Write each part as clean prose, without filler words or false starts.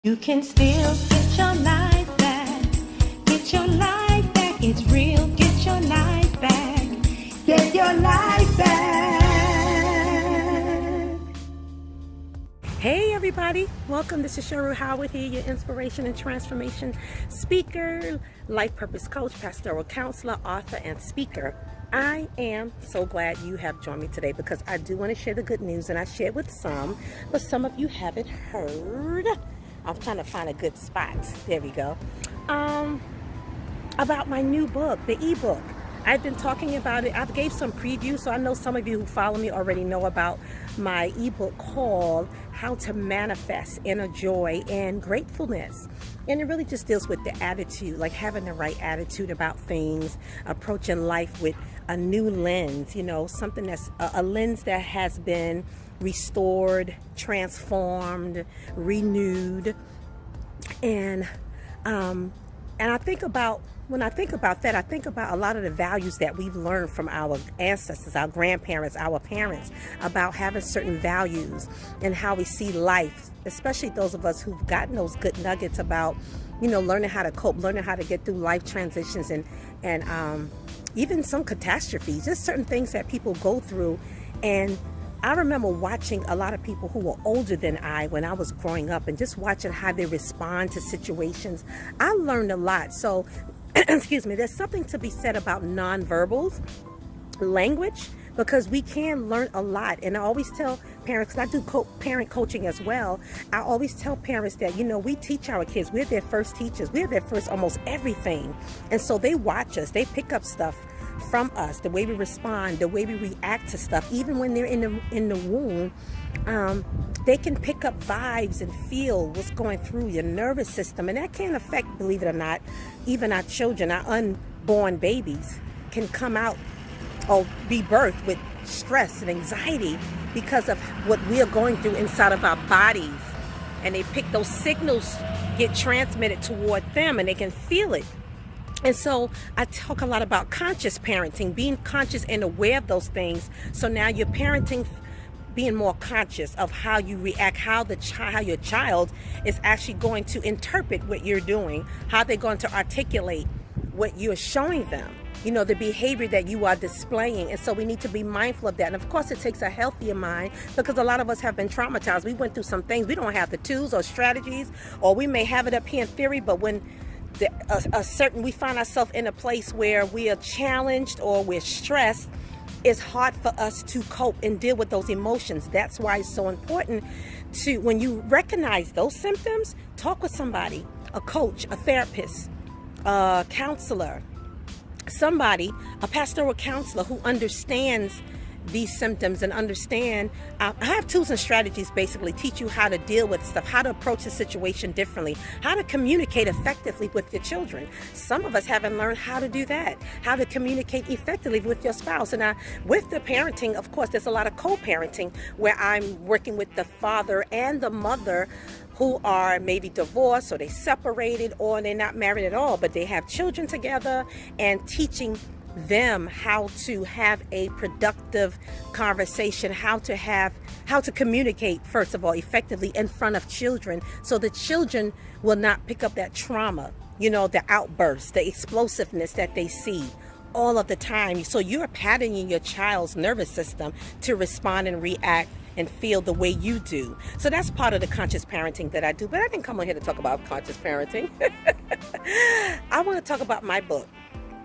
You can still get your life back. Get your life back. It's real. Get your life back. Get your life back. Hey everybody, welcome. This is Cheryl Howard here, your inspiration and transformation speaker, life purpose coach, pastoral counselor, author, and speaker. I am so glad you have joined me today because I do want to share the good news, and I shared with some, but some of you haven't heard. I'm trying to find a good spot. There we go. About my new book, the eBook. I've been talking about it. I've gave some previews, so I know some of you who follow me already know about my ebook called How to Manifest Inner Joy and Gratefulness. And it really just deals with the attitude, like having the right attitude about things, approaching life with a new lens, something that's a lens that has been restored, transformed, renewed. And I think about, when I think about that, I think about a lot of the values that we've learned from our ancestors, our grandparents, our parents, about having certain values and how we see life, especially those of us who've gotten those good nuggets about, learning how to cope, learning how to get through life transitions and even some catastrophes, just certain things that people go through. And I remember watching a lot of people who were older than I when I was growing up and just watching how they respond to situations. I learned a lot. So, excuse me, there's something to be said about nonverbals language, because we can learn a lot. And I always tell parents, because I do parent coaching as well, I always tell parents that, we teach our kids. We're their first teachers. We're their first almost everything. And so they watch us. They pick up stuff from us, the way we respond, the way we react to stuff. Even when they're in the womb, they can pick up vibes and feel what's going through your nervous system. And that can affect, believe it or not, even our children, our unborn babies can come out or be birthed with stress and anxiety because of what we are going through inside of our bodies. And they pick those signals, get transmitted toward them, and they can feel it. And so I talk a lot about conscious parenting, being conscious and aware of those things. So now you're parenting, being more conscious of how you react, how your child is actually going to interpret what you're doing, how they're going to articulate what you're showing them, the behavior that you are displaying. And so we need to be mindful of that. And of course, it takes a healthier mind, because a lot of us have been traumatized. We went through some things. We don't have the tools or strategies, or we may have it up here in theory, but when we find ourselves in a place where we are challenged or we're stressed, it's hard for us to cope and deal with those emotions. That's why it's so important to, when you recognize those symptoms, talk with somebody, a coach, a therapist, a counselor, a pastoral counselor who understands these symptoms and understand. I have tools and strategies, basically teach you how to deal with stuff, how to approach the situation differently, how to communicate effectively with your children. Some of us haven't learned how to do that, how to communicate effectively with your spouse. And with the parenting, of course, there's a lot of co-parenting where I'm working with the father and the mother who are maybe divorced, or they separated, or they're not married at all, but they have children together, and teaching them how to have a productive conversation, how to communicate, first of all, effectively in front of children, so the children will not pick up that trauma, the outbursts, the explosiveness that they see all of the time. So you're patterning your child's nervous system to respond and react and feel the way you do. So that's part of the conscious parenting that I do. But I didn't come on here to talk about conscious parenting. I want to talk about my book,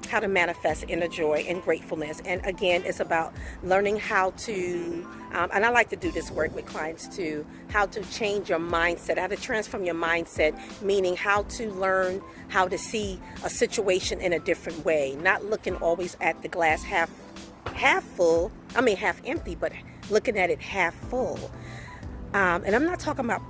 How to Manifest Inner Joy and Gratefulness. And again, it's about learning how to, and I like to do this work with clients too, how to change your mindset, how to transform your mindset, meaning how to learn how to see a situation in a different way, not looking always at the glass half empty, but looking at it half full. And I'm not talking about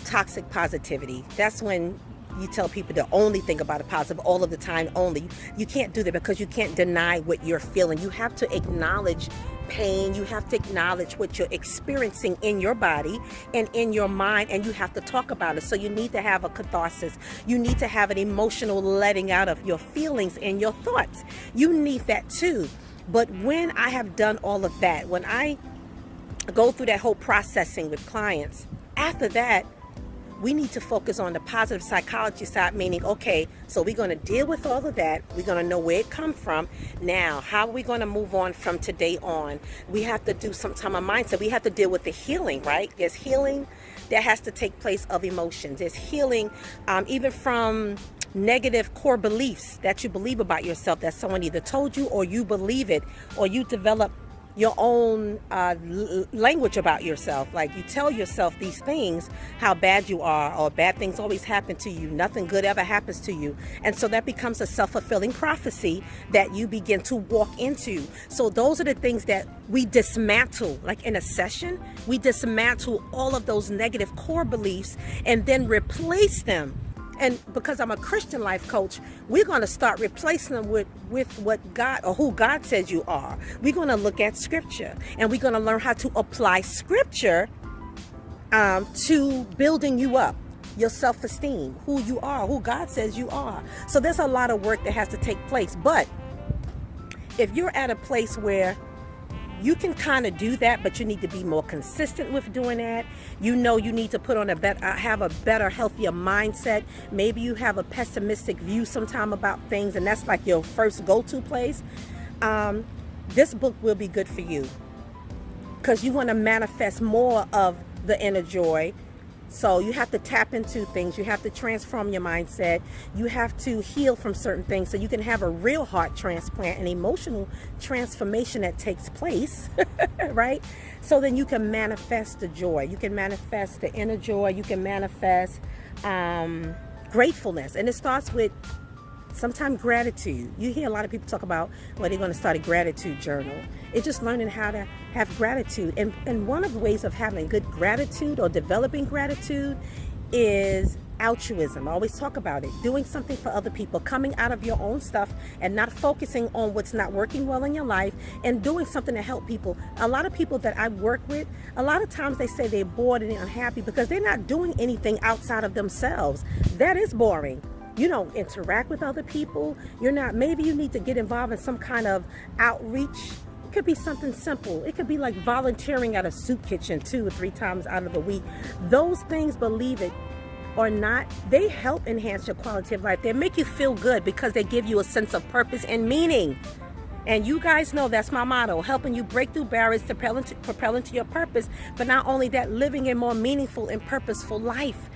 toxic positivity. That's when you tell people to only think about a positive all of the time only. You can't do that, because you can't deny what you're feeling. You have to acknowledge pain. You have to acknowledge what you're experiencing in your body and in your mind, and you have to talk about it. So you need to have a catharsis. You need to have an emotional letting out of your feelings and your thoughts. You need that too. But when I have done all of that, when I go through that whole processing with clients, after that, we need to focus on the positive psychology side, meaning, okay, so we're going to deal with all of that. We're going to know where it comes from. Now, how are we going to move on from today on? We have to do some time of mindset. We have to deal with the healing, right? There's healing that has to take place of emotions. There's healing even from negative core beliefs that you believe about yourself, that someone either told you or you believe it, or you develop your own language about yourself. Like you tell yourself these things, how bad you are, or bad things always happen to you, nothing good ever happens to you. And so that becomes a self-fulfilling prophecy that you begin to walk into. So those are the things that we dismantle. Like in a session, we dismantle all of those negative core beliefs and then replace them. And because I'm a Christian life coach, we're going to start replacing them with what God, or who God says you are. We're going to look at scripture, and we're going to learn how to apply scripture to building you up, your self-esteem, who you are, who God says you are. So there's a lot of work that has to take place. But if you're at a place where you can kind of do that, but you need to be more consistent with doing that. You know, you need to put on have a better, healthier mindset. Maybe you have a pessimistic view sometime about things, and that's like your first go-to place. This book will be good for you because you want to manifest more of the inner joy. So you have to tap into things. You have to transform your mindset. You have to heal from certain things so you can have a real heart transplant, an emotional transformation that takes place, right? So then you can manifest the joy. You can manifest the inner joy. You can manifest gratefulness. And it starts with sometimes gratitude. You hear a lot of people talk about, well, they're going to start a gratitude journal. It's just learning how to have gratitude. And one of the ways of having good gratitude or developing gratitude is altruism. I always talk about it. Doing something for other people, coming out of your own stuff and not focusing on what's not working well in your life, and doing something to help people. A lot of people that I work with, a lot of times they say they're bored and unhappy because they're not doing anything outside of themselves. That is boring. You don't interact with other people. You're not, maybe you need to get involved in some kind of outreach. It could be something simple. It could be like volunteering at a soup kitchen 2 or 3 times out of the week. Those things, believe it or not, they help enhance your quality of life. They make you feel good because they give you a sense of purpose and meaning. And you guys know that's my motto, helping you break through barriers to propel into your purpose. But not only that, living a more meaningful and purposeful life.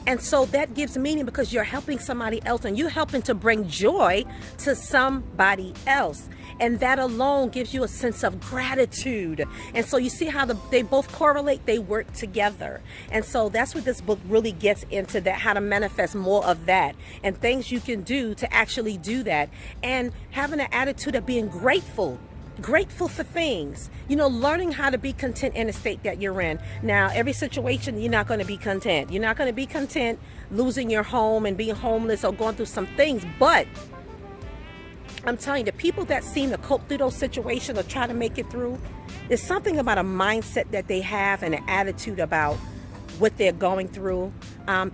And so that gives meaning because you're helping somebody else and you're helping to bring joy to somebody else. And that alone gives you a sense of gratitude. And so you see how they both correlate, they work together. And so that's what this book really gets into, that how to manifest more of that and things you can do to actually do that. And having an attitude of being grateful for things, learning how to be content in the state that you're in. Now, every situation, you're not going to be content. You're not going to be content losing your home and being homeless or going through some things. But I'm telling you, the people that seem to cope through those situations or try to make it through, there's something about a mindset that they have and an attitude about what they're going through.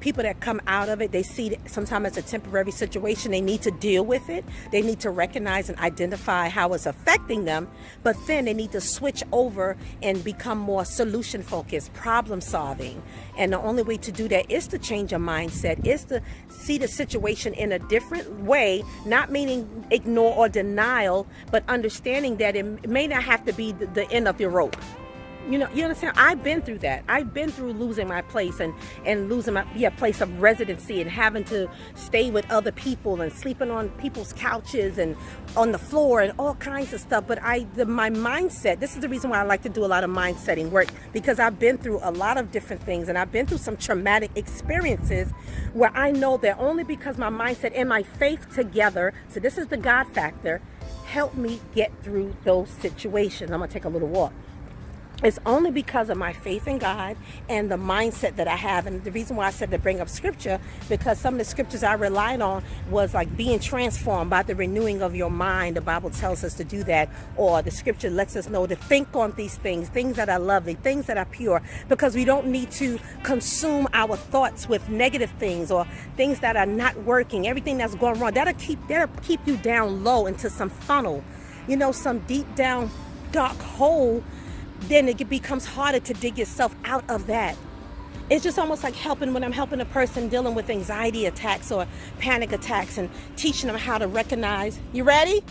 People that come out of it, they see it sometimes as a temporary situation. They need to deal with it. They need to recognize and identify how it's affecting them. But then they need to switch over and become more solution focused, problem solving. And the only way to do that is to change your mindset, is to see the situation in a different way, not meaning ignore or denial, but understanding that it may not have to be the end of your rope. You understand? I've been through that. I've been through losing my place and losing my place of residency and having to stay with other people and sleeping on people's couches and on the floor and all kinds of stuff. But my mindset, this is the reason why I like to do a lot of mindsetting work, because I've been through a lot of different things and I've been through some traumatic experiences where I know that only because my mindset and my faith together, so this is the Godfactor, helped me get through those situations. I'm going to take a little walk. It's only because of my faith in God and the mindset that I have. And the reason why I said to bring up scripture, because some of the scriptures I relied on was like being transformed by the renewing of your mind. The Bible tells us to do that. Or the scripture lets us know to think on these things that are lovely, things that are pure, because we don't need to consume our thoughts with negative things or things that are not working, everything that's going wrong. That'll keep you down low into some funnel, some deep down dark hole. Then it becomes harder to dig yourself out of that. It's just almost like helping when I'm helping a person dealing with anxiety attacks or panic attacks and teaching them how to recognize. You ready?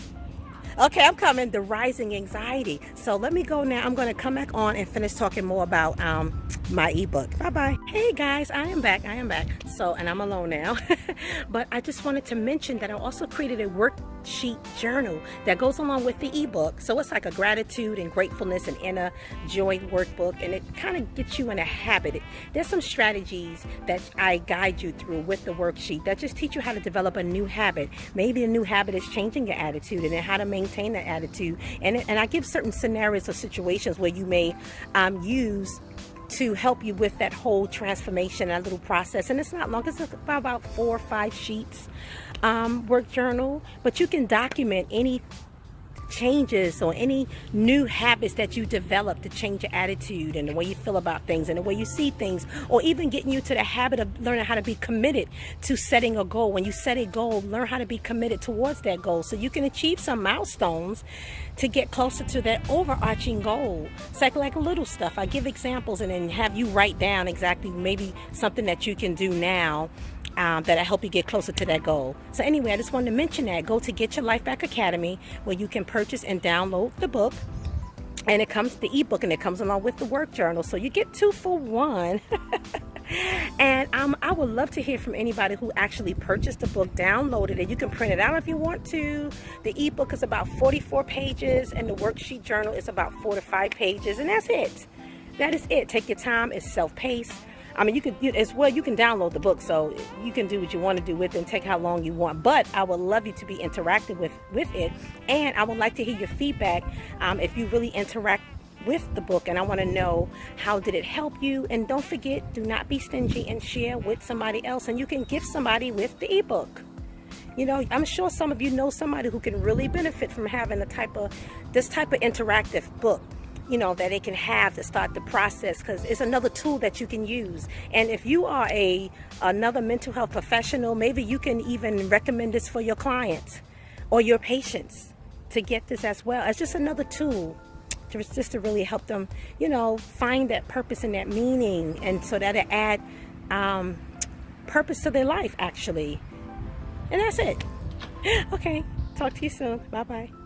Okay, I'm coming. The rising anxiety. So let me go now. I'm going to come back on and finish talking more about my ebook. Bye-bye. Hey guys, I am back. So, and I'm alone now. But I just wanted to mention that I also created a worksheet journal that goes along with the ebook. So it's like a gratitude and gratefulness and inner joy workbook, and it kind of gets you in a habit. There's some strategies that I guide you through with the worksheet that just teach you how to develop a new habit. Maybe a new habit is changing your attitude, and then how to maintain that attitude. And I give certain scenarios or situations where you may use to help you with that whole transformation, that little process. And it's not long, it's about 4 or 5 sheets work journal, but you can document any changes or any new habits that you develop to change your attitude and the way you feel about things and the way you see things, or even getting you to the habit of learning how to be committed to setting a goal. When you set a goal, learn how to be committed towards that goal so you can achieve some milestones to get closer to that overarching goal. It's like little stuff. I give examples and then have you write down exactly maybe something that you can do now that'll help you get closer to that goal. So anyway, I just wanted to mention that. Go to Get Your Life Back Academy, where you can purchase and download the book. And it comes, the ebook, and it comes along with the work journal. So you get 2 for 1. And I would love to hear from anybody who actually purchased the book, downloaded it. You can print it out if you want to. The ebook is about 44 pages, and the worksheet journal is about 4 to 5 pages. And that's it. That is it. Take your time. It's self-paced. I mean, you can download the book, so you can do what you want to do with it and take how long you want. But I would love you to be interactive with it, and I would like to hear your feedback if you really interact with the book, and I want to know how did it help you. And don't forget, do not be stingy and share with somebody else, and you can gift somebody with the ebook. You know, I'm sure some of you know somebody who can really benefit from having this type of interactive book, you know, that it can have to start the process, because it's another tool that you can use. And if you are another mental health professional, maybe you can even recommend this for your clients or your patients to get this as well. It's just another tool just to really help them, you know, find that purpose and that meaning, and so that it add purpose to their life, actually. And that's it. Okay, talk to you soon. Bye-bye.